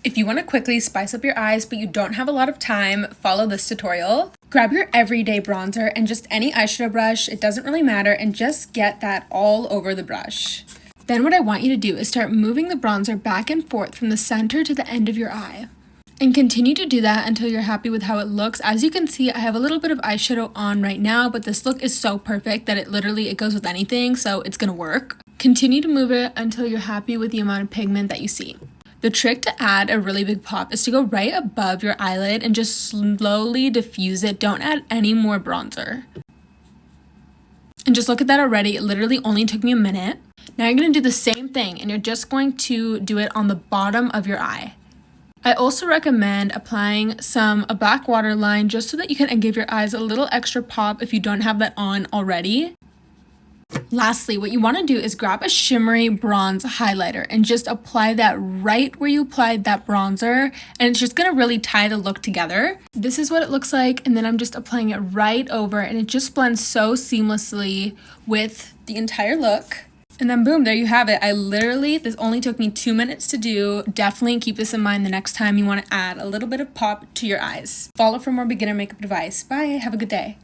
If you want to quickly spice up your eyes but you don't have a lot of time, follow this tutorial. Grab your everyday bronzer and just any eyeshadow brush, it doesn't really matter, and just get that all over the brush. Then what I want you to do is start moving the bronzer back and forth from the center to the end of your eye. And continue to do that until you're happy with how it looks. As you can see, I have a little bit of eyeshadow on right now, but this look is so perfect that it goes with anything, so it's gonna work. Continue to move it until you're happy with the amount of pigment that you see. The trick to add a really big pop is to go right above your eyelid and just slowly diffuse it. Don't add any more bronzer. And just look at that already. It literally only took me a minute. Now you're going to do the same thing, and you're just going to do it on the bottom of your eye. I also recommend applying a black waterline just so that you can give your eyes a little extra pop if you don't have that on already. Lastly, what you want to do is grab a shimmery bronze highlighter and just apply that right where you applied that bronzer, and it's just going to really tie the look together. This is what it looks like, and then I'm just applying it right over, and it just blends so seamlessly with the entire look. And then boom, there you have it. This only took me 2 minutes to do. Definitely keep this in mind the next time you want to add a little bit of pop to your eyes. Follow for more beginner makeup advice. Bye, have a good day.